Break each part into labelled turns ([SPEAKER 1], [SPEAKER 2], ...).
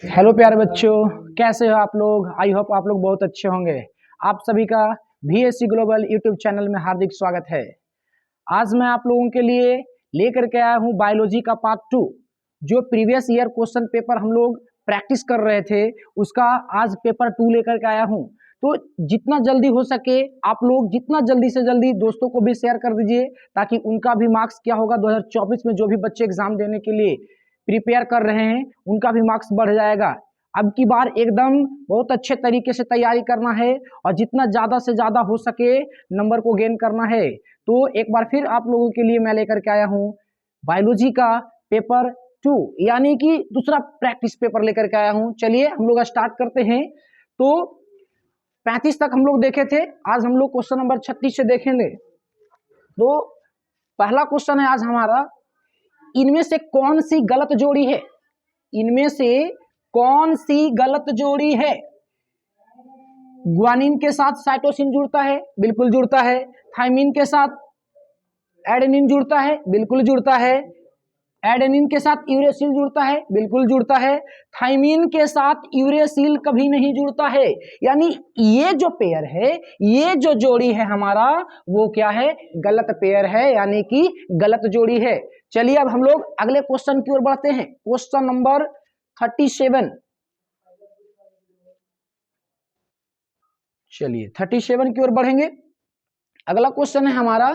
[SPEAKER 1] Hello प्यारे बच्चों, कैसे हो आप लोग। आई होप आप लोग बहुत अच्छे होंगे। आप सभी का VSC ग्लोबल यूट्यूब चैनल में हार्दिक स्वागत है। आज मैं आप लोगों के लिए लेकर के आया हूँ बायोलॉजी का पार्ट 2। जो प्रीवियस ईयर क्वेश्चन पेपर हम लोग प्रैक्टिस कर रहे थे उसका आज पेपर 2 लेकर के आया हूँ। तो जितना जल्दी हो सके आप लोग जितना जल्दी से जल्दी दोस्तों को भी शेयर कर दीजिए, ताकि उनका भी मार्क्स क्या होगा 2024 में जो भी बच्चे एग्जाम देने के लिए प्रिपेयर कर रहे हैं उनका भी मार्क्स बढ़ जाएगा। अब की बार एकदम बहुत अच्छे तरीके से तैयारी करना है और जितना ज़्यादा से ज़्यादा हो सके नंबर को गेन करना है। तो एक बार फिर आप लोगों के लिए मैं लेकर के आया हूँ बायोलॉजी का पेपर 2, यानी कि दूसरा प्रैक्टिस पेपर लेकर के आया हूँ। चलिए हम लोग स्टार्ट करते हैं। तो 35 तक हम लोग देखे थे, आज हम लोग क्वेश्चन नंबर 36 से देखेंगे। तो पहला क्वेश्चन है आज हमारा, इनमें से कौन सी गलत जोड़ी है। इनमें से कौन सी गलत जोड़ी है। ग्वानिन के साथ साइटोसिन जुड़ता है, बिल्कुल जुड़ता है। थाइमिन के साथ एडेनिन जुड़ता है, बिल्कुल जुड़ता है। एडेनिन के साथ यूरेसिल जुड़ता है, बिल्कुल जुड़ता है। थाइमिन के साथ यूरेसिल कभी नहीं जुड़ता है। यानी ये जो पेयर है, ये जो जोड़ी है हमारा, वो क्या है, गलत पेयर है, यानी कि गलत जोड़ी है। चलिए अब हम लोग अगले क्वेश्चन की ओर बढ़ते हैं। Question number 37। चलिए 37 की ओर बढ़ेंगे। अगला क्वेश्चन है हमारा,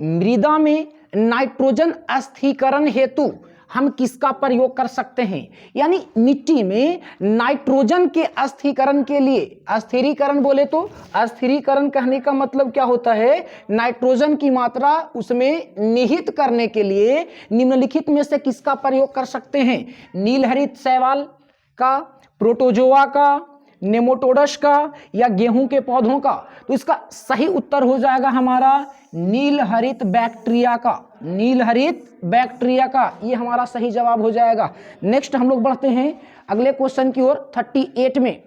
[SPEAKER 1] मृदा में नाइट्रोजन अस्थिकरण हेतु हम किसका प्रयोग कर सकते हैं। यानी मिट्टी में नाइट्रोजन के अस्थिकरण के लिए, अस्थिरीकरण बोले तो अस्थिरीकरण कहने का मतलब क्या होता है, नाइट्रोजन की मात्रा उसमें निहित करने के लिए निम्नलिखित में से किसका प्रयोग कर सकते हैं। नीलहरित शैवाल का, प्रोटोजोआ का, नेमाटोडस का, या गेहूं के पौधों का। तो इसका सही उत्तर हो जाएगा हमारा नीलहरित बैक्टीरिया का। नीलहरित बैक्टीरिया का ये हमारा सही जवाब हो जाएगा। नेक्स्ट हम लोग बढ़ते हैं अगले क्वेश्चन की ओर 38 में।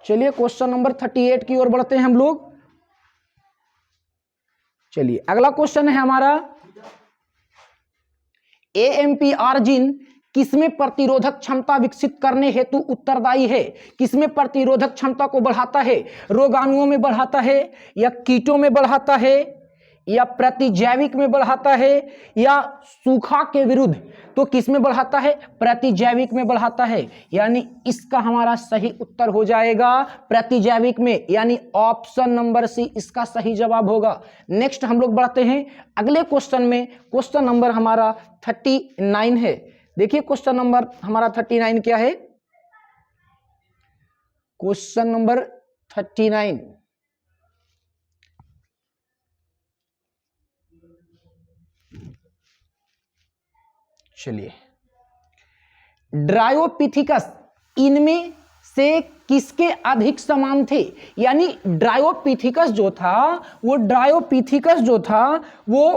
[SPEAKER 1] चलिए क्वेश्चन नंबर 38 की ओर बढ़ते हैं हम लोग। चलिए अगला क्वेश्चन है हमारा, AMPR जीन किसमें प्रतिरोधक क्षमता विकसित करने हेतु उत्तरदायी है। किसमें प्रतिरोधक क्षमता को बढ़ाता है, रोगाणुओं में बढ़ाता है, या कीटों में बढ़ाता है, या प्रतिजैविक में बढ़ाता है, या सूखा के विरुद्ध। तो किसमें बढ़ाता है, प्रतिजैविक में बढ़ाता है। यानी इसका हमारा सही उत्तर हो जाएगा प्रतिजैविक में, यानी ऑप्शन नंबर सी इसका सही जवाब होगा। नेक्स्ट हम लोग बढ़ते हैं अगले क्वेश्चन में। क्वेश्चन नंबर हमारा 39 है। देखिए क्वेश्चन नंबर हमारा 39 क्या है। क्वेश्चन नंबर 39, चलिए, ड्रायोपिथिकस इनमें से किसके अधिक समान थे। यानी ड्रायोपिथिकस जो था, वो ड्रायोपिथिकस जो था वो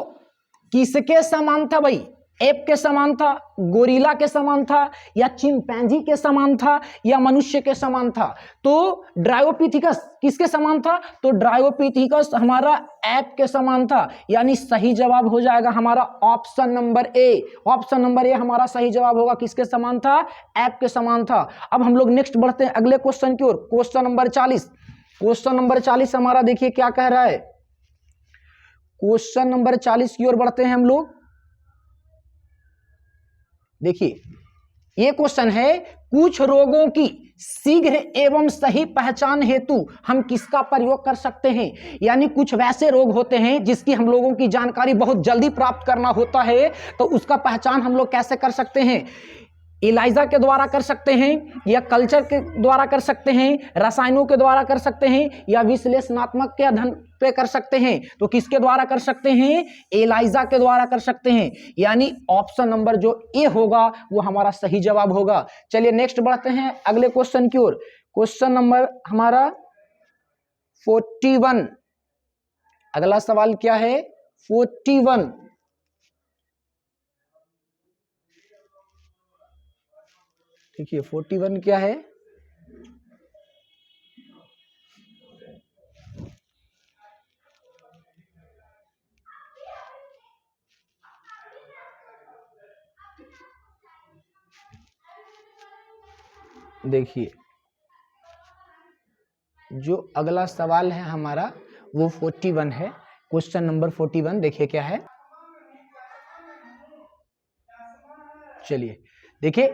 [SPEAKER 1] किसके समान था भाई। एप के समान था, गोरिल्ला के समान था, या चिंपैंजी के समान था, या मनुष्य के समान था। तो ड्रायोपिथिकस किसके समान था, तो ड्रायोपिथिकस हमारा एप के समान था। यानी सही जवाब हो जाएगा हमारा option number A. Option number A हमारा सही जवाब होगा। किसके समान था, एप के समान था। अब हम लोग नेक्स्ट बढ़ते हैं अगले क्वेश्चन की ओर। Question number 40। क्वेश्चन नंबर 40 हमारा देखिए क्या कह रहा है। क्वेश्चन नंबर 40 की ओर बढ़ते हैं हम लोग। देखिए ये क्वेश्चन है, कुछ रोगों की शीघ्र एवं सही पहचान हेतु हम किसका प्रयोग कर सकते हैं। यानी कुछ वैसे रोग होते हैं जिसकी हम लोगों की जानकारी बहुत जल्दी प्राप्त करना होता है, तो उसका पहचान हम लोग कैसे कर सकते हैं। इलाइजा के द्वारा कर सकते हैं, या कल्चर के द्वारा कर सकते हैं, रसायनों के द्वारा कर सकते हैं, या विश्लेषणात्मक के अध्ययन पे कर सकते हैं। तो किसके द्वारा कर सकते हैं, एलाइजा के द्वारा कर सकते हैं। यानी ऑप्शन नंबर जो ए होगा वो हमारा सही जवाब होगा। चलिए नेक्स्ट बढ़ते हैं अगले क्वेश्चन की ओर। क्वेश्चन नंबर हमारा 41। अगला सवाल क्या है, 41। देखिए 41 क्या है, देखिए जो अगला सवाल है हमारा वो 41 है, क्वेश्चन नंबर 41। देखिए क्या है, चलिए देखिए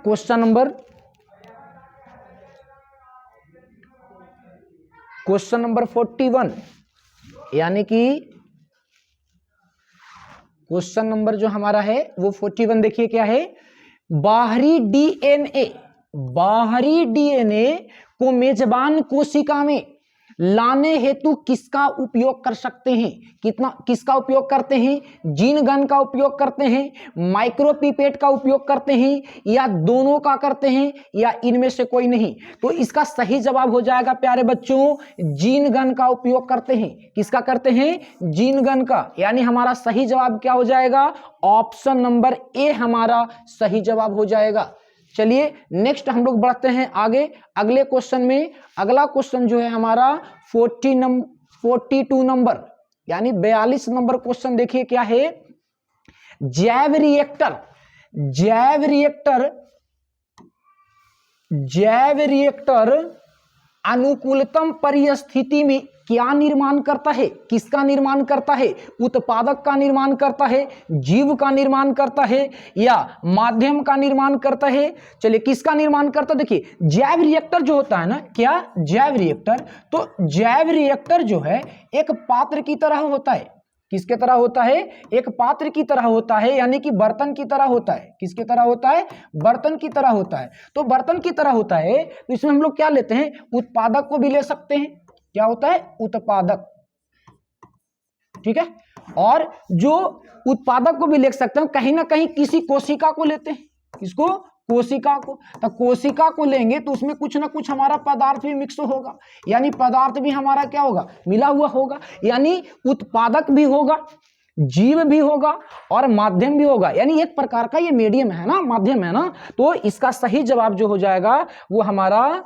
[SPEAKER 1] क्वेश्चन नंबर 41, यानी कि क्वेश्चन नंबर जो हमारा है वो 41। देखिए क्या है, बाहरी डीएनए को मेजबान कोशिका में लाने हेतु किसका उपयोग कर सकते हैं? किसका उपयोग करते हैं? जीन गन का उपयोग करते हैं, माइक्रोपिपेट का उपयोग करते हैं, या दोनों का करते हैं, या इनमें से कोई नहीं? तो इसका सही जवाब हो जाएगा प्यारे बच्चों, जीन गन का उपयोग करते हैं। किसका करते हैं? जीन गन का। यानी हमारा सही जवाब क्या हो जाएगा? ऑप्शन नंबर ए हमारा सही जवाब हो जाएगा। चलिए नेक्स्ट हम लोग बढ़ते हैं आगे अगले क्वेश्चन में। अगला क्वेश्चन जो है हमारा 42 नंबर, यानी 42 नंबर क्वेश्चन। देखिए क्या है, जैव रिएक्टर अनुकूलतम परिस्थिति में क्या निर्माण करता है? किसका निर्माण करता है? उत्पादक का निर्माण करता है, जीव का निर्माण करता है, या माध्यम का निर्माण करता है? चलिए किसका निर्माण करता है? देखिए जैव रिएक्टर जो होता है ना, क्या जैव रिएक्टर, तो जैव रिएक्टर जो है एक पात्र की तरह होता है। किसके तरह होता है? एक पात्र की तरह होता है, यानी कि बर्तन की तरह होता है। किसके तरह होता है? बर्तन की तरह होता है। तो बर्तन की तरह होता है तो इसमें हम लोग क्या लेते हैं? उत्पादक को भी ले सकते हैं। क्या होता है? उत्पादक, ठीक है। और जो उत्पादक को भी ले सकते हैं, कहीं ना कहीं किसी कोशिका को लेते हैं। किसको? कोशिका को। तो कोशिका को लेंगे तो उसमें कुछ ना कुछ हमारा पदार्थ भी मिक्स होगा, यानी पदार्थ भी हमारा क्या होगा? मिला हुआ होगा। यानी उत्पादक भी होगा, जीव भी होगा, और माध्यम भी होगा। यानी एक प्रकार का ये मीडियम है ना, माध्यम है ना। तो इसका सही जवाब जो हो जाएगा वो हमारा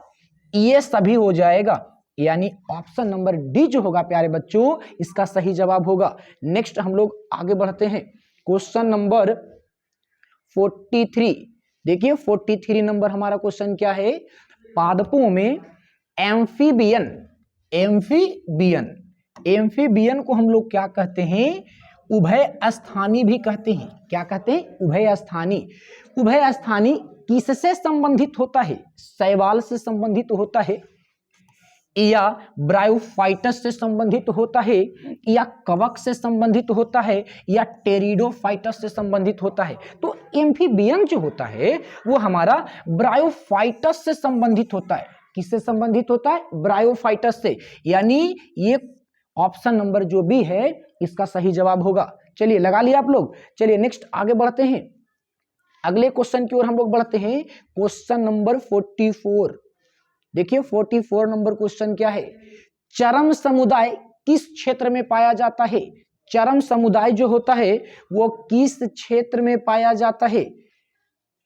[SPEAKER 1] ये सभी हो जाएगा, यानी ऑप्शन नंबर डी जो होगा प्यारे बच्चों इसका सही जवाब होगा। नेक्स्ट हम लोग आगे बढ़ते हैं, क्वेश्चन नंबर 43। देखिए 43 नंबर हमारा क्वेश्चन क्या है, पादपों में एम्फीबियन को हम लोग क्या कहते हैं? उभय स्थानी भी कहते हैं। क्या कहते हैं? उभय स्थानी। उभय स्थानी किससे संबंधित होता है? शैवाल से संबंधित होता है, या ब्रायोफाइटस से संबंधित होता है, या कवक से संबंधित होता है, या टेरिडोफाइटस से संबंधित होता है? तो एम्फीबियन जो होता है वो हमारा ब्रायोफाइटस से संबंधित होता है। किससे संबंधित होता है? ब्रायोफाइटस से। यानी ये ऑप्शन नंबर जो बी है इसका सही जवाब होगा। चलिए लगा लिया आप लोग। चलिए नेक्स्ट आगे बढ़ते हैं, अगले क्वेश्चन की ओर हम लोग बढ़ते हैं, क्वेश्चन नंबर 44। देखिए 44 नंबर क्वेश्चन क्या है, चरम समुदाय किस क्षेत्र में पाया जाता है? चरम समुदाय जो होता है वो किस क्षेत्र में पाया जाता है?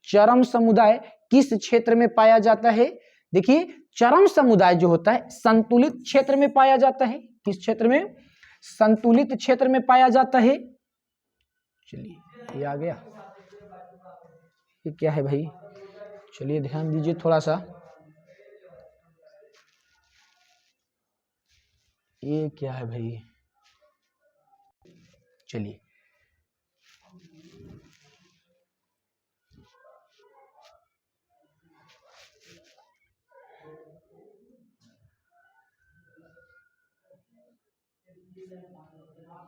[SPEAKER 1] चरम समुदाय किस क्षेत्र में पाया जाता है? देखिए चरम समुदाय जो होता है संतुलित क्षेत्र में पाया जाता है। किस क्षेत्र में? संतुलित क्षेत्र में पाया जाता है। चलिए ये आ गया, ये क्या है भाई? चलिए ध्यान दीजिए थोड़ा सा, ये क्या है भाई? चलिए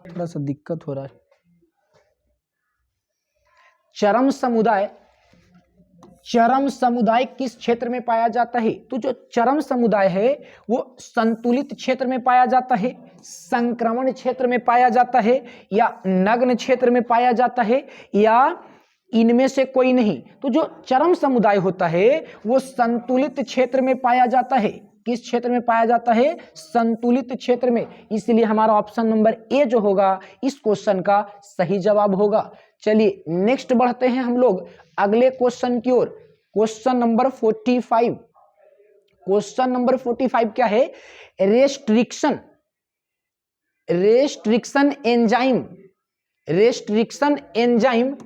[SPEAKER 1] थोड़ा सा दिक्कत हो रहा है। चरम समुदाय किस क्षेत्र में पाया जाता है? तो जो चरम समुदाय है वो संतुलित क्षेत्र में पाया जाता है, संक्रमण क्षेत्र में पाया जाता है, या नग्न क्षेत्र में पाया जाता है, या इनमें से कोई नहीं? तो जो चरम समुदाय होता है वो संतुलित क्षेत्र में पाया जाता है। किस क्षेत्र में पाया जाता है? संतुलित क्षेत्र में। इसलिए हमारा ऑप्शन नंबर ए जो होगा इस क्वेश्चन का सही जवाब होगा। चलिए नेक्स्ट बढ़ते हैं हम लोग अगले क्वेश्चन की ओर, क्वेश्चन नंबर 45। क्वेश्चन नंबर 45 क्या है? रेस्ट्रिक्शन एंजाइम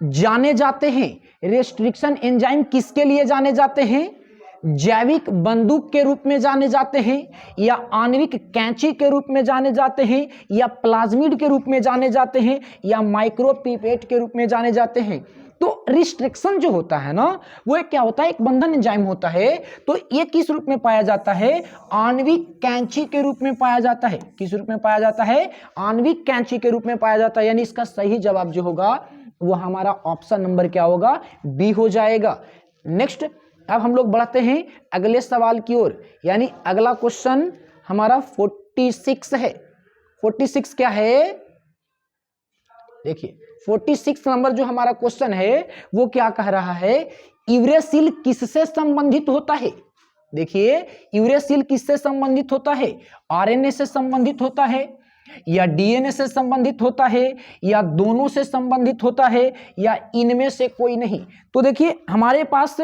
[SPEAKER 1] जाने जाते हैं रेस्ट्रिक्शन एंजाइम किसके लिए जाने जाते हैं? जैविक बंदूक के रूप में जाने जाते हैं, या आणविक कैंची के रूप में जाने जाते हैं, या प्लाज्मिड के रूप में जाने जाते हैं, या माइक्रोपिपेट के रूप में जाने जाते हैं। तो रिस्ट्रिक्शन जो होता है ना, वो एक क्या होता है? एक बंधन एंजाइम होता है। तो ये किस रूप में पाया जाता है? आणविक कैंची के रूप में पाया जाता है। किस रूप में पाया जाता है? आणविक कैंची के रूप में पाया जाता है। यानी इसका सही जवाब जो होगा वो हमारा ऑप्शन नंबर क्या होगा? बी हो जाएगा। नेक्स्ट, अब हम लोग बढ़ते हैं अगले सवाल की ओर। यानी अगला क्वेश्चन हमारा 46 है। 46 क्या है? देखिए 46 नंबर जो हमारा क्वेश्चन है वो क्या कह रहा है? यूरेसिल किससे संबंधित होता है? देखिए यूरेसिल किससे संबंधित होता है? आरएनए से संबंधित होता है, या डीएनए से संबंधित होता है, या दोनों से संबंधित होता है, या इनमें से कोई नहीं? तो देखिए हमारे पास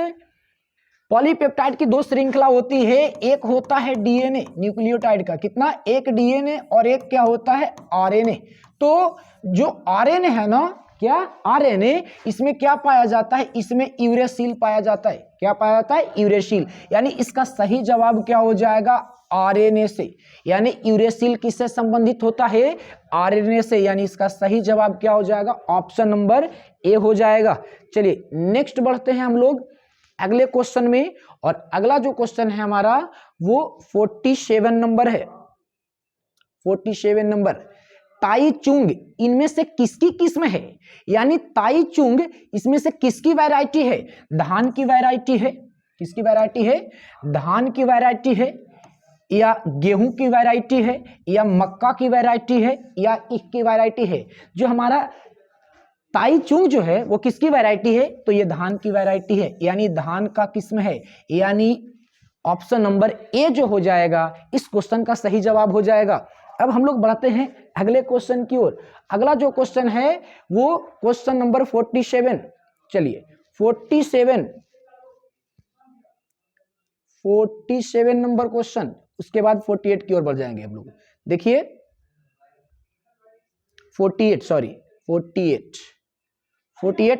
[SPEAKER 1] पॉलीपेप्टाइड की दो श्रृंखला होती है। एक होता है डीएनए न्यूक्लियोटाइड का, कितना? एक डीएनए, और एक क्या होता है? आरएनए। तो जो आरएनए है ना, क्या? आरएनए, इसमें क्या पाया जाता है? इसमें यूरेसिल पाया जाता है। क्या पाया जाता है? यूरेसिल। यानी इसका सही जवाब क्या हो जाएगा? आरएनए से। यानी यूरेसिल किससे संबंधित होता है? आरएनए से। यानी इसका सही जवाब क्या हो जाएगा? ऑप्शन नंबर ए हो जाएगा। चलिए नेक्स्ट बढ़ते हैं हम लोग अगले क्वेश्चन में। और अगला जो क्वेश्चन है हमारा वो 47 नंबर है। 47 नंबर, ताई चुंग इनमें से किसकी किस्म है? यानी ताई चुंग इसमें से किसकी वैरायटी है? धान की वैरायटी है। किसकी वैरायटी है? धान की वैरायटी है, या गेहूं की वैरायटी है, या मक्का की वैरायटी है, या ईख की वैरायटी है? जो हमारा ताई चुंग जो है वो किसकी वैरायटी है? तो ये धान की वैरायटी है। यानी धान का किस्म है। यानी ऑप्शन नंबर ए जो हो जाएगा इस क्वेश्चन का सही जवाब हो जाएगा। अब हम लोग बढ़ते हैं अगले क्वेश्चन की ओर। अगला जो क्वेश्चन है वो क्वेश्चन नंबर 47। चलिए 47 नंबर क्वेश्चन, उसके बाद 48 की ओर बढ़ जाएंगे हम लोग। देखिए 48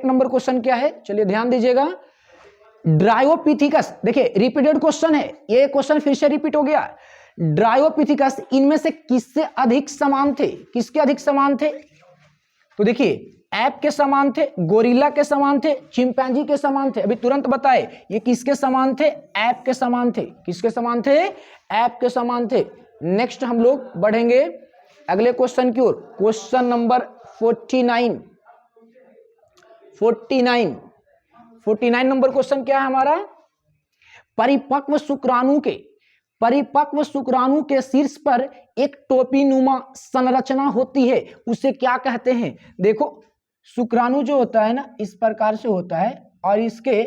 [SPEAKER 1] नंबर क्वेश्चन क्या है? चलिए ध्यान दीजिएगा। ड्रायोपिथिकस, देखिए रिपीटेड क्वेश्चन है, ये क्वेश्चन फिर से रिपीट हो गया। ड्रायोपिथिकस इनमें से किससे अधिक समान थे? किसके अधिक समान थे? तो देखिए ऐप के समान थे, गोरिल्ला के समान थे, चिंपैंजी के समान थे। अभी तुरंत बताए ये किसके समान थे? ऐप के समान थे। किसके समान थे? ऐप के समान थे। नेक्स्ट हम लोग बढ़ेंगे अगले क्वेश्चन की ओर। क्वेश्चन नंबर 49 नंबर क्वेश्चन क्या है हमारा? परिपक्व शुक्राणु के शीर्ष पर एक टोपीनुमा संरचना होती है, उसे क्या कहते हैं? देखो शुक्राणु जो होता है ना इस प्रकार से होता है, और इसके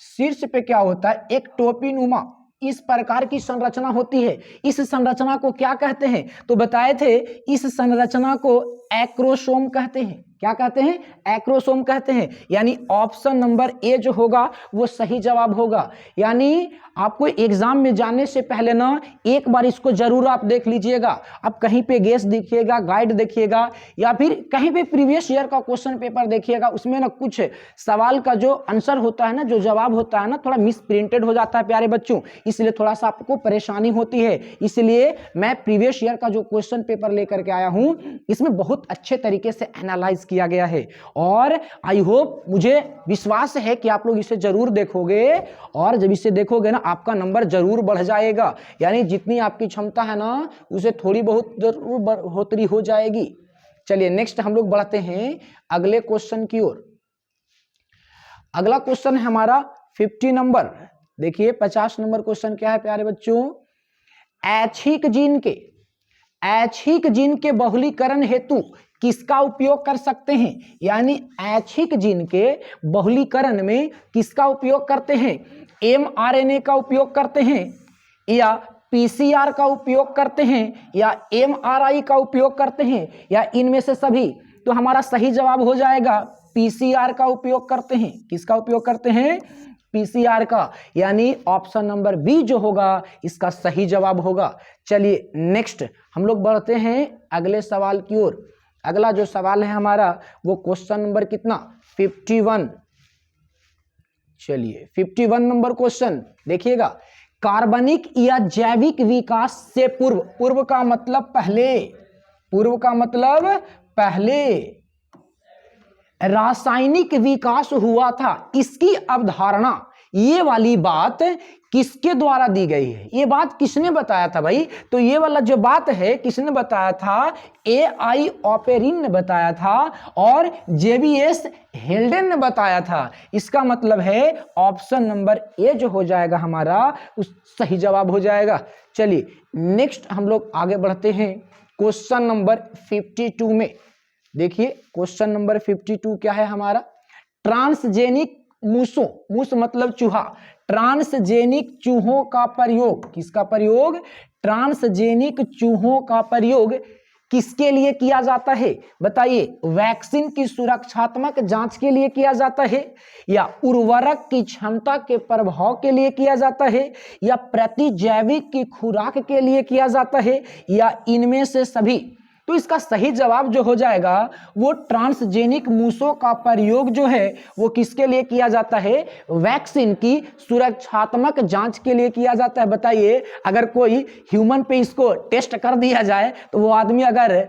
[SPEAKER 1] शीर्ष पे क्या होता है? एक टोपीनुमा इस प्रकार की संरचना होती है। इस संरचना को क्या कहते हैं? तो बताए थे इस संरचना को एक्रोसोम कहते हैं। क्या कहते हैं? एक्रोसोम कहते हैं। यानी ऑप्शन नंबर ए जो होगा वो सही जवाब होगा। यानी आपको एग्जाम में जाने से पहले ना एक बार इसको जरूर आप देख लीजिएगा। आप कहीं पे गेस देखिएगा, गाइड देखिएगा, या फिर कहीं पे प्रीवियस ईयर का क्वेश्चन पेपर देखिएगा। उसमें ना कुछ सवाल का जो आंसर होता है ना, जो जवाब होता है ना, थोड़ा मिस प्रिंटेड हो जाता है प्यारे बच्चों, इसलिए थोड़ा सा आपको परेशानी होती है। इसलिए मैं प्रीवियस ईयर का जो क्वेश्चन पेपर लेकर के आया हूं इसमें बहुत अच्छे तरीके से एनालाइज किया गया है, और आई होप, मुझे विश्वास है कि आप लोग इसे जरूर देखोगे, और जब इसे देखोगे ना आपका नंबर जरूर बढ़ जाएगा। यानी जितनी आपकी क्षमता है ना उसे थोड़ी बहुत जरूर बढ़ोतरी हो जाएगी। चलिए नेक्स्ट हम लोग बढ़ते हैं अगले क्वेश्चन की ओर। अगला क्वेश्चन है हमारा 50 नंबर। देखिए 50 नंबर क्वेश्चन क्या है प्यारे बच्चों? ऐच्छिक जीन के बहुलीकरण हेतु किसका उपयोग कर सकते हैं? यानी ऐच्छिक जीन के बहुलीकरण में किसका उपयोग करते हैं? mRNA का उपयोग करते हैं, या PCR का उपयोग करते हैं, या MRI का उपयोग करते हैं, या इनमें से सभी? तो हमारा सही जवाब हो जाएगा PCR का उपयोग करते हैं। किसका उपयोग करते हैं? PCR का। यानी ऑप्शन नंबर बी जो होगा इसका सही जवाब होगा। चलिए नेक्स्ट हम लोग बढ़ते हैं अगले सवाल की ओर। अगला जो सवाल है हमारा वो क्वेश्चन नंबर कितना? 51। चलिए 51 नंबर क्वेश्चन देखिएगा, कार्बनिक या जैविक विकास से पूर्व, पूर्व का मतलब पहले, पूर्व का मतलब पहले रासायनिक विकास हुआ था, इसकी अवधारणा, ये वाली बात किसके द्वारा दी गई है? ये बात किसने बताया था भाई? तो ये वाला जो बात है किसने बताया था? AI ऑपेरिन ने बताया था और JBS हेल्डेन ने बताया था। इसका मतलब है ऑप्शन नंबर ए जो हो जाएगा हमारा उस सही जवाब हो जाएगा। चलिए नेक्स्ट हम लोग आगे बढ़ते हैं क्वेश्चन नंबर 52 में। देखिए क्वेश्चन नंबर 52 क्या है हमारा? ट्रांसजेनिक मूसों, मूस मतलब चूहा, ट्रांसजेनिक चूहों का प्रयोग, किसका प्रयोग? ट्रांसजेनिक चूहों का प्रयोग किसके लिए किया जाता है? बताइए, वैक्सीन की सुरक्षात्मक जांच के लिए किया जाता है, या उर्वरक की क्षमता के प्रभाव के लिए किया जाता है, या प्रतिजैविक की खुराक के लिए किया जाता है, या इनमें से सभी? तो इसका सही जवाब जो हो जाएगा वो ट्रांसजेनिक मूसों का प्रयोग जो है वो किसके लिए किया जाता है? वैक्सीन की सुरक्षात्मक जांच के लिए किया जाता है। बताइए, अगर कोई ह्यूमन पे इसको टेस्ट कर दिया जाए तो वो आदमी अगर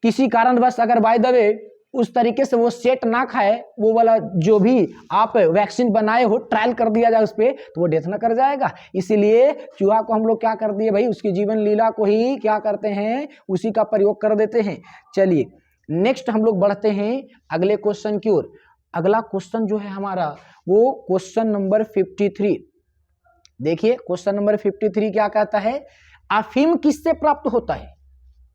[SPEAKER 1] किसी कारणवश अगर बाय द वे उस तरीके से वो सेट ना खाए, वो वाला जो भी आप वैक्सीन बनाए हो ट्रायल कर दिया जाए उस पर, तो वो डेथ ना कर जाएगा। इसीलिए चूहा को हम लोग क्या कर दिए भाई, उसकी जीवन लीला को ही क्या करते हैं, उसी का प्रयोग कर देते हैं। चलिए नेक्स्ट हम लोग बढ़ते हैं अगले क्वेश्चन की ओर। अगला क्वेश्चन जो है हमारा वो क्वेश्चन नंबर 53। देखिए क्वेश्चन नंबर 53 क्या कहता है? अफीम किससे प्राप्त होता है?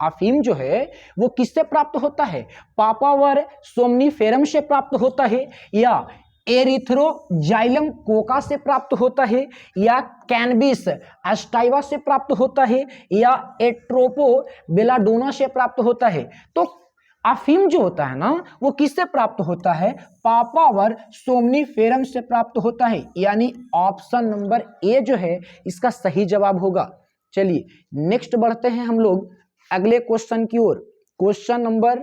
[SPEAKER 1] अफीम जो है वो किससे प्राप्त होता है? पापावर सोमनीफेरम से प्राप्त होता है, या एरिथ्रोजाइलम कोका से प्राप्त होता है, या कैनबिस एस्टाइवा से प्राप्त होता है, या एट्रोपो बेलाडोना से प्राप्त होता है? तो अफीम जो होता है ना वो किससे प्राप्त होता है? पापावर सोमनीफेरम से प्राप्त होता है, यानी ऑप्शन नंबर ए जो है इसका सही जवाब होगा। चलिए नेक्स्ट बढ़ते हैं हम लोग अगले क्वेश्चन की ओर। क्वेश्चन नंबर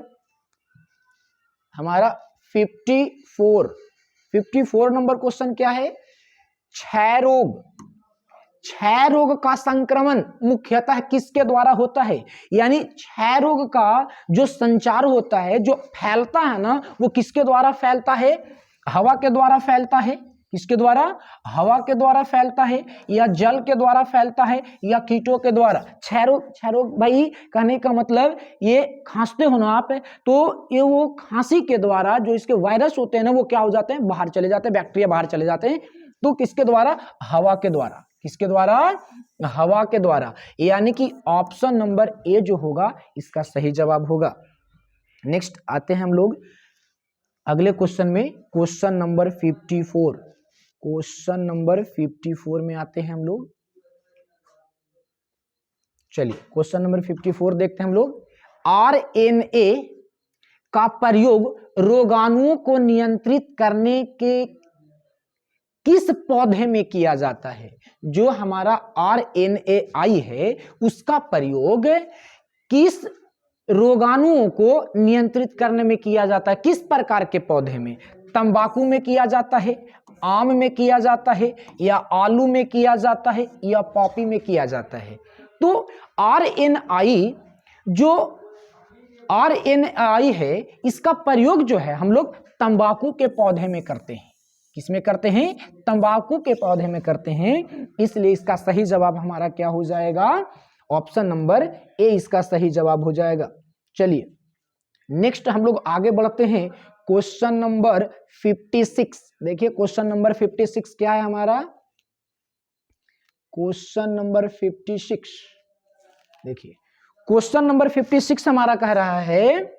[SPEAKER 1] हमारा 54 नंबर क्वेश्चन क्या है? क्षय रोग, क्षय रोग का संक्रमण मुख्यतः किसके द्वारा होता है? यानी क्षय रोग का जो संचार होता है, जो फैलता है ना, वो किसके द्वारा फैलता है? हवा के द्वारा फैलता है। किसके द्वारा? हवा के द्वारा फैलता है, या जल के द्वारा फैलता है, या कीटों के द्वारा? क्षय रोग भाई कहने का मतलब ये खांसते हो ना आप, तो ये वो खांसी के द्वारा जो इसके वायरस होते हैं ना वो क्या हो जाते हैं? बाहर चले जाते हैं, बैक्टीरिया बाहर चले जाते हैं। तो किसके द्वारा? हवा के द्वारा। किसके द्वारा? हवा के द्वारा। यानी कि ऑप्शन नंबर ए जो होगा इसका सही जवाब होगा। नेक्स्ट आते हैं हम लोग अगले क्वेश्चन में, क्वेश्चन नंबर 54। क्वेश्चन नंबर 54 में आते हैं हम लोग। चलिए क्वेश्चन नंबर 54 देखते हैं हम लोग। RNA का प्रयोग रोगाणुओं को नियंत्रित करने के किस पौधे में किया जाता है? जो हमारा RNAi है उसका प्रयोग किस रोगाणुओं को नियंत्रित करने में किया जाता है? किस प्रकार के पौधे में? तंबाकू में किया जाता है, आम में किया जाता है, या आलू में किया जाता है, या पॉपी में किया जाता है? तो RNAi है इसका प्रयोग जो है हम लोग तंबाकू के पौधे में करते हैं। किसमें करते हैं? तंबाकू के पौधे में करते हैं। इसलिए इसका सही जवाब हमारा क्या हो जाएगा? ऑप्शन नंबर ए इसका सही जवाब हो जाएगा। चलिए नेक्स्ट हम लोग आगे बढ़ते हैं क्वेश्चन नंबर 56। देखिए क्वेश्चन नंबर 56 क्या है हमारा? क्वेश्चन नंबर 56 देखिए क्वेश्चन नंबर 56 हमारा कह रहा है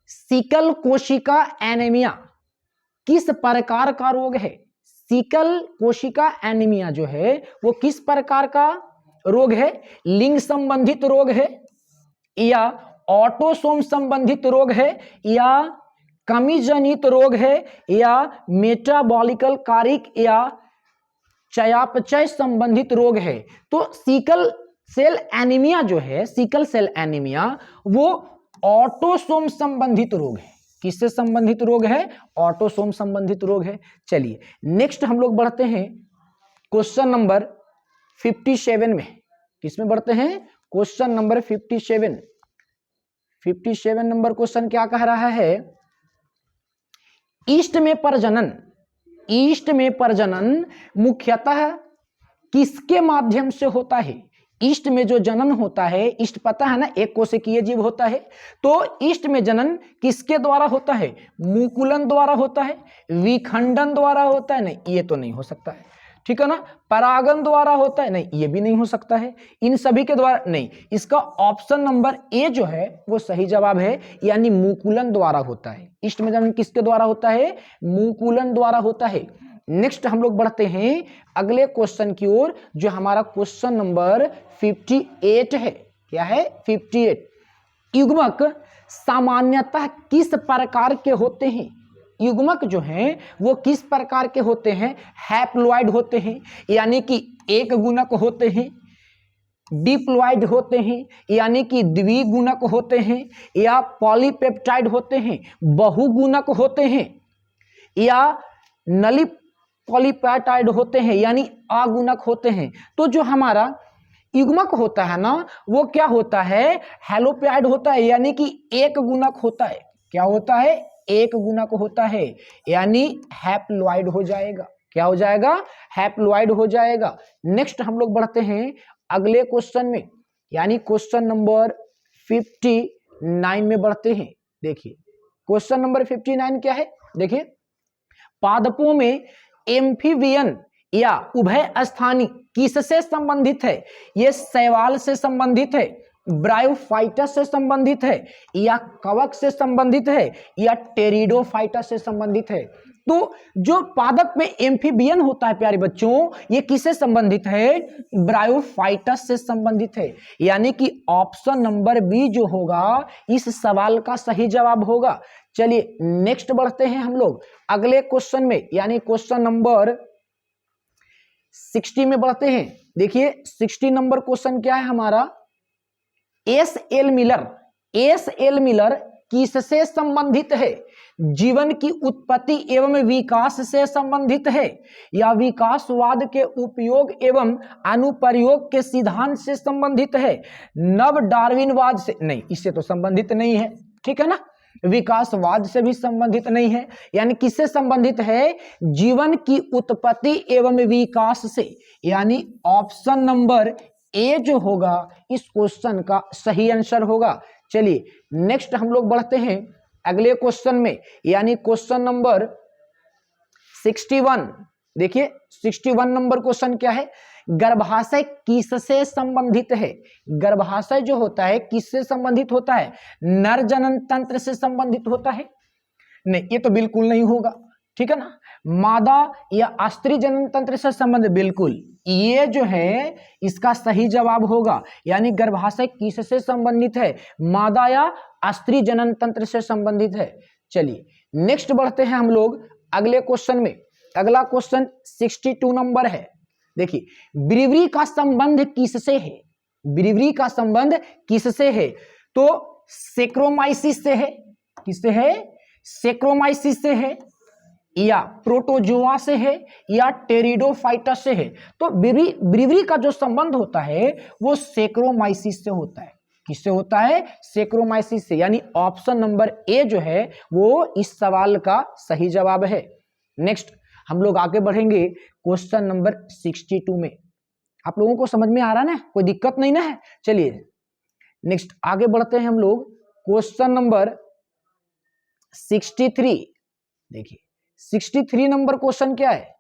[SPEAKER 1] सिकल कोशिका एनीमिया किस प्रकार का रोग है? सिकल कोशिका एनीमिया जो है वो किस प्रकार का रोग है? लिंग संबंधित रोग है, या ऑटोसोम संबंधित रोग है, या कमी जनित रोग है, या मेटाबॉलिकल कारिक या चयापचय संबंधित रोग है? तो सिकल सेल एनीमिया जो है, सिकल सेल एनीमिया वो ऑटोसोम संबंधित रोग है। किससे संबंधित रोग है? ऑटोसोम संबंधित रोग है। चलिए नेक्स्ट हम लोग बढ़ते हैं क्वेश्चन नंबर 57 में। किसमें बढ़ते हैं? Question number 57। 57 नंबर क्वेश्चन क्या कह रहा है? ईस्ट में प्रजनन मुख्यतः किसके माध्यम से होता है? ईस्ट में जो जनन होता है, ईस्ट पता है ना, एक कोशिकीय जीव होता है, तो ईस्ट में जनन किसके द्वारा होता है? मुकुलन द्वारा होता है, विखंडन द्वारा होता है? नहीं, ये तो नहीं हो सकता है, ठीक है ना। परागन द्वारा होता है? नहीं, ये भी नहीं हो सकता है। इन सभी के द्वारा नहीं। इसका ऑप्शन नंबर ए जो है वो सही जवाब है, यानी मुकुलन द्वारा होता है। ईस्ट में जनन किसके द्वारा होता है? मुकुलन द्वारा होता है। नेक्स्ट हम लोग बढ़ते हैं अगले क्वेश्चन की ओर, जो हमारा क्वेश्चन नंबर 58 है। क्या है? 58। युग्मक सामान्यतः किस प्रकार के होते हैं? युग्मक जो हैं वो किस प्रकार के होते हैं? हैप्लॉइड होते हैं, यानी कि एक गुणक होते हैं, डिप्लॉइड होते हैं, यानी कि द्विगुणक होते हैं, या पॉलीपेप्टाइड होते हैं, बहुगुणक होते हैं, या नली पॉलीपेप्टाइड होते हैं, यानी अगुणक होते हैं। तो जो हमारा युग्मक होता है ना, वो क्या होता है? हैलोप्लॉइड होता है, यानी कि एक गुणक होता है। क्या होता है? एक गुणक होता है, यानी हैप्लॉइड हो जाएगा। क्या हो जाएगा? हैप्लॉइड हो जाएगा। नेक्स्ट हम लोग बढ़ते हैं अगले क्वेश्चन में, यानी क्वेश्चन नंबर 59 में बढ़ते हैं। देखिए क्वेश्चन नंबर 59 क्या है? देखिए, पादपों में एम्फीबियन या उभय स्थानी किससे संबंधित है? ये शैवाल से संबंधित है, ब्रायोफाइटस से संबंधित है, या कवक से संबंधित है, या टेरिडोफाइटस से संबंधित है? तो जो पादप में एम्फीबियन होता है प्यारे बच्चों, ये किससे संबंधित है? ब्रायोफाइटस से संबंधित है, यानी कि ऑप्शन नंबर बी जो होगा इस सवाल का सही जवाब होगा। चलिए नेक्स्ट बढ़ते हैं हम लोग अगले क्वेश्चन में, यानी क्वेश्चन नंबर 60 में बढ़ते हैं। देखिए 60 नंबर क्वेश्चन क्या है हमारा? एस एल मिलर किससे संबंधित है? जीवन की उत्पत्ति एवं विकास से संबंधित है, या विकासवाद के उपयोग एवं अनुप्रयोग के सिद्धांत से संबंधित है, नव डार्विनवाद से? नहीं, इससे तो संबंधित नहीं है, ठीक है ना। विकासवाद से भी संबंधित नहीं है, यानी किससे संबंधित है? जीवन की उत्पत्ति एवं विकास से, यानी ऑप्शन नंबर ए जो होगा इस क्वेश्चन का सही आंसर होगा। चलिए नेक्स्ट हम लोग बढ़ते हैं अगले क्वेश्चन में, यानी क्वेश्चन नंबर 61। देखिए 61 नंबर क्वेश्चन क्या है? गर्भाशय किससे संबंधित है? गर्भाशय जो होता है किससे संबंधित होता है? नर जनन तंत्र से संबंधित होता है? नहीं, ये तो बिल्कुल नहीं होगा, ठीक है ना। मादा या स्त्री जनन तंत्र से संबंधित? बिल्कुल, ये जो है इसका सही जवाब होगा, यानी गर्भाशय किससे संबंधित है? मादा या स्त्री जनन तंत्र से संबंधित है। चलिए नेक्स्ट बढ़ते हैं हम लोग अगले क्वेश्चन में। अगला क्वेश्चन 62 नंबर है। देखिए, ब्रीवरी का संबंध किससे है? ब्रीवरी का संबंध किससे है? तो सेक्रोमाइसिस से है। किससे है? सेक्रोमाइसिस से है, या प्रोटोजोआ से है, या टेरिडोफाइटस से है। तो ब्रीवरी का जो संबंध होता है वो सेक्रोमाइसिस से होता है। किससे होता है? सेक्रोमाइसिस से, यानी ऑप्शन नंबर ए जो है वो इस सवाल का सही जवाब है। नेक्स्ट हम लोग आगे बढ़ेंगे क्वेश्चन नंबर 62 में। आप लोगों को समझ में आ रहा है ना? कोई दिक्कत नहीं ना है? चलिए नेक्स्ट आगे बढ़ते हैं हम लोग क्वेश्चन नंबर 63। देखिए 63 नंबर क्वेश्चन क्या है?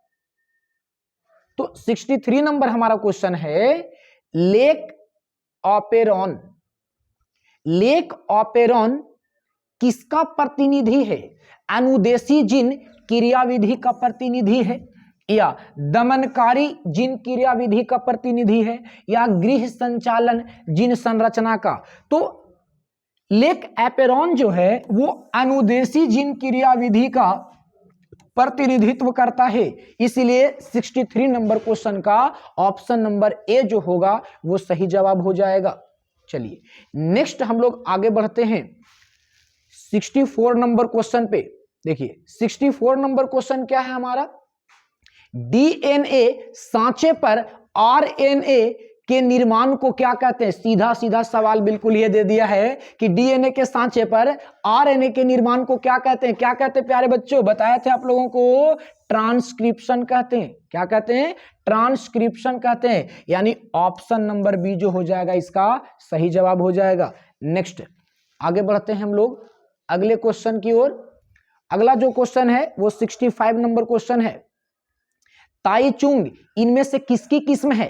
[SPEAKER 1] तो 63 नंबर हमारा क्वेश्चन है लेक ऑपेरॉन। लेक ऑपेरॉन किसका प्रतिनिधि है? अनुदेशी जीन क्रियाविधि का प्रतिनिधि है, या दमनकारी जीन क्रियाविधि का प्रतिनिधि है, या गृह संचालन जीन संरचना का? तो लेक ऑपेरॉन जो है वो अनुदेशी जीन क्रियाविधि का प्रतिनिधित्व करता है, इसलिए 63 नंबर क्वेश्चन का ऑप्शन नंबर ए जो होगा वो सही जवाब हो जाएगा। चलिए नेक्स्ट हम लोग आगे बढ़ते हैं 64 नंबर क्वेश्चन पे देखिए, 64 नंबर क्वेश्चन क्या है हमारा, डीएनए सांचे पर आरएनए के निर्माण को क्या कहते हैं। सीधा सीधा सवाल बिल्कुल ये दे दिया है कि डीएनए के सांचे पर आरएनए के निर्माण को क्या कहते हैं। क्या कहते हैं प्यारे बच्चों, बताए थे आप लोगों को, ट्रांसक्रिप्शन कहते हैं। क्या कहते हैं, ट्रांसक्रिप्शन कहते हैं। यानी ऑप्शन नंबर बी जो हो जाएगा इसका सही जवाब हो जाएगा। नेक्स्ट आगे बढ़ते हैं हम लोग अगले क्वेश्चन की ओर। अगला जो क्वेश्चन है वो 65 नंबर क्वेश्चन है। ताई चुंग इनमें से किसकी किस्म है।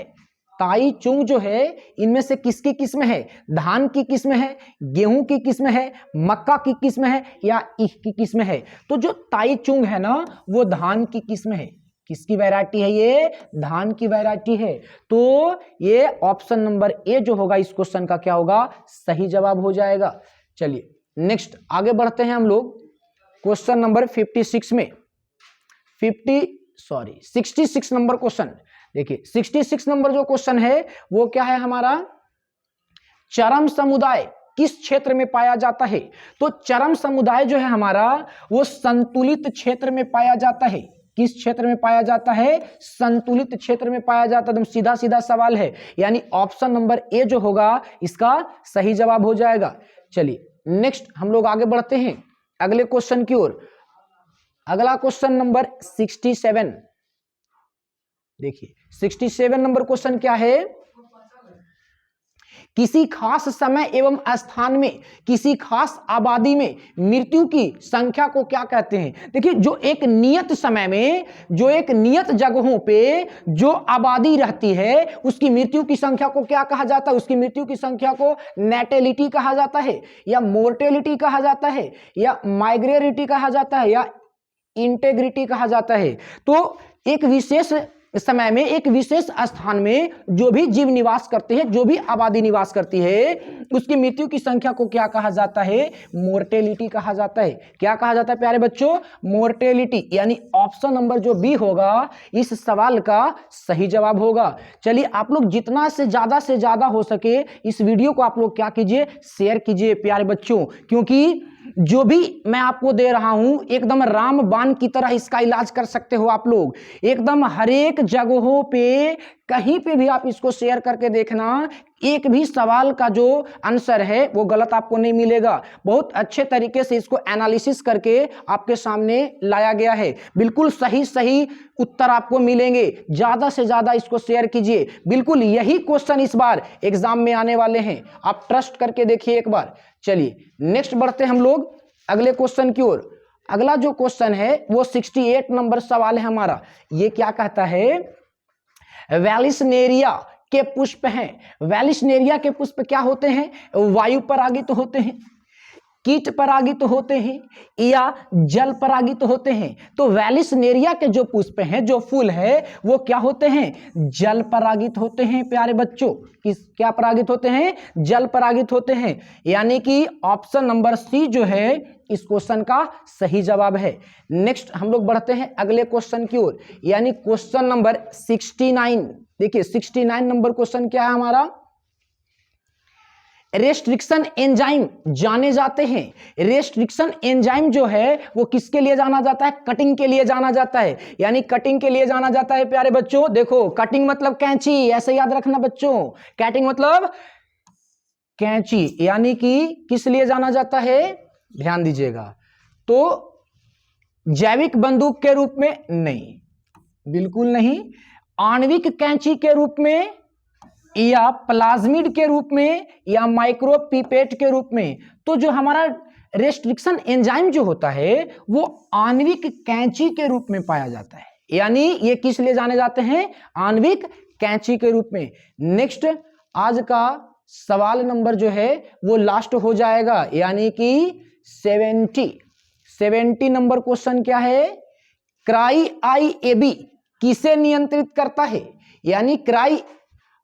[SPEAKER 1] ताई चुंग जो है इनमें से किसकी किस्म है। धान की किस्म है, गेहूं की किस्म है, मक्का की किस्म है या ईख की किस्म है। तो जो ताई चुंग है ना वो धान की किस्म है। किसकी वैरायटी है, ये धान की वैरायटी है। तो ये ऑप्शन नंबर ए जो होगा इस क्वेश्चन का क्या होगा, सही जवाब हो जाएगा। चलिए नेक्स्ट आगे बढ़ते हैं हम लोग क्वेश्चन नंबर 56 में। 66 नंबर क्वेश्चन देखिए। 66 नंबर जो क्वेश्चन है वो क्या है हमारा, चरम समुदाय किस क्षेत्र में पाया जाता है। तो चरम समुदाय जो है हमारा वो संतुलित क्षेत्र में पाया जाता है। किस क्षेत्र में पाया जाता है, संतुलित क्षेत्र में पाया जाता है। एकदम सीधा सीधा सवाल है, यानी ऑप्शन नंबर ए जो होगा इसका सही जवाब हो जाएगा। चलिए नेक्स्ट हम लोग आगे बढ़ते हैं अगले क्वेश्चन की ओर। अगला क्वेश्चन नंबर 67 देखिए। 67 नंबर क्वेश्चन क्या है, किसी खास समय एवं स्थान में किसी खास आबादी में मृत्यु की संख्या को क्या कहते हैं। देखिए जो एक नियत समय में, जो एक नियत जगहों पे जो आबादी रहती है उसकी मृत्यु की संख्या को क्या कहा जाता है। उसकी मृत्यु की संख्या को नेटेलिटी कहा जाता है या मोर्टेलिटी कहा जाता है या माइग्रेरिटी कहा जाता है या इंटेग्रिटी कहा जाता है। तो एक विशेष समय में एक विशेष स्थान में जो भी जीव निवास करते हैं, जो भी आबादी निवास करती है, उसकी मृत्यु की संख्या को क्या कहा जाता है, मोर्टेलिटी कहा जाता है। क्या कहा जाता है प्यारे बच्चों, मोर्टेलिटी। यानी ऑप्शन नंबर जो बी होगा इस सवाल का सही जवाब होगा। चलिए आप लोग जितना से ज्यादा हो सके इस वीडियो को आप लोग क्या कीजिए, शेयर कीजिए प्यारे बच्चों, क्योंकि जो भी मैं आपको दे रहा हूं एकदम रामबाण की तरह इसका इलाज कर सकते हो आप लोग। एकदम हर एक जगहों पे कहीं पे भी आप इसको शेयर करके देखना, एक भी सवाल का जो आंसर है वो गलत आपको नहीं मिलेगा। बहुत अच्छे तरीके से इसको एनालिसिस करके आपके सामने लाया गया है। बिल्कुल सही सही उत्तर आपको मिलेंगे। ज्यादा से ज्यादा इसको शेयर कीजिए। बिल्कुल यही क्वेश्चन इस बार एग्जाम में आने वाले हैं, आप ट्रस्ट करके देखिए एक बार। चलिए नेक्स्ट बढ़ते हम लोग अगले क्वेश्चन की ओर। अगला जो क्वेश्चन है वो 68 नंबर सवाल है हमारा। ये क्या कहता है, वैलिसनेरिया के पुष्प हैं। वैलिसनेरिया के पुष्प क्या होते हैं, वायु परागित होते हैं, कीट परागित होते हैं या जल परागित होते हैं। तो वैलिसनेरिया के जो पुष्प हैं, जो फूल है वो क्या होते हैं, जल परागित होते हैं प्यारे बच्चों। क्या परागित होते हैं, जल परागित होते हैं। यानी कि ऑप्शन नंबर सी जो है इस क्वेश्चन का सही जवाब है। नेक्स्ट हम लोग बढ़ते हैं अगले क्वेश्चन की ओर, यानी क्वेश्चन नंबर 69। देखिए 69 नंबर क्वेश्चन क्या है हमारा, रेस्ट्रिक्शन एंजाइम जाने जाते हैं। रेस्ट्रिक्शन एंजाइम जो है वो किसके लिए जाना जाता है, कटिंग के लिए जाना जाता है। यानी कटिंग के लिए जाना जाता है प्यारे बच्चों। देखो कटिंग मतलब कैंची, ऐसे याद रखना बच्चों, कटिंग मतलब कैंची। यानी कि किस लिए जाना जाता है, ध्यान दीजिएगा, तो जैविक बंदूक के रूप में नहीं, बिल्कुल नहीं, आणविक कैंची के रूप में या प्लाज्मिड के रूप में या माइक्रो पिपेट के रूप में। तो जो हमारा रेस्ट्रिक्शन एंजाइम जो होता है वो आणविक कैंची के रूप में पाया जाता है। यानी ये किस लिए जाने जाते हैं, आणविक कैंची के रूप में। नेक्स्ट आज का सवाल नंबर जो है वो लास्ट हो जाएगा, यानी कि 70 नंबर क्वेश्चन क्या है, क्राई आईएबी किसे नियंत्रित करता है। यानी क्राई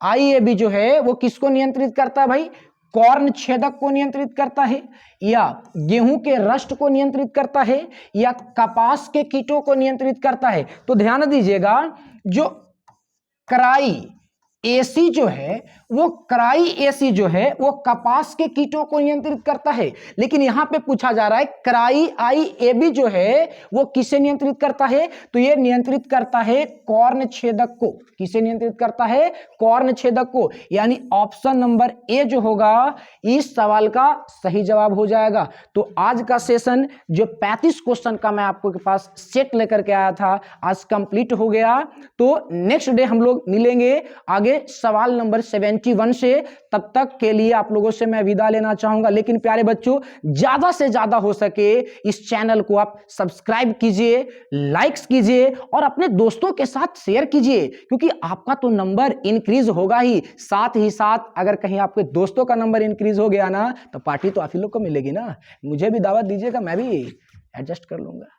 [SPEAKER 1] आईएबी जो है वो किसको नियंत्रित करता है भाई, कॉर्न छेदक को नियंत्रित करता है या गेहूं के रस्ट को नियंत्रित करता है या कपास के कीटों को नियंत्रित करता है। तो ध्यान दीजिएगा, जो क्राई एसी जो है वो क्राई एसी जो है वो कपास के कीटों को नियंत्रित करता है, लेकिन यहां पे पूछा जा रहा है क्राई आई एबी जो है वो किसे नियंत्रित करता है, तो ये नियंत्रित करता है कॉर्न छेदक को। किसे नियंत्रित करता है? कॉर्न छेदक को। यानी ऑप्शन नंबर ए जो होगा इस सवाल का सही जवाब हो जाएगा। तो आज का सेशन जो 35 क्वेश्चन का मैं आपको के पास सेट लेकर के आया था आज कंप्लीट हो गया। तो नेक्स्ट डे हम लोग मिलेंगे आगे सवाल नंबर 71 से। तब तक के लिए आप लोगों से मैं विदा लेना चाहूंगा, लेकिन प्यारे बच्चों ज्यादा से ज्यादा हो सके इस चैनल को आप सब्सक्राइब कीजिए, लाइक्स कीजिए और अपने दोस्तों के साथ शेयर कीजिए, क्योंकि आपका तो नंबर इंक्रीज होगा ही, साथ ही साथ अगर कहीं आपके दोस्तों का नंबर इंक्रीज हो गया ना तो पार्टी तो आप ही लोग को मिलेगी ना। मुझे भी दावत दीजिएगा, मैं भी एडजस्ट कर लूंगा।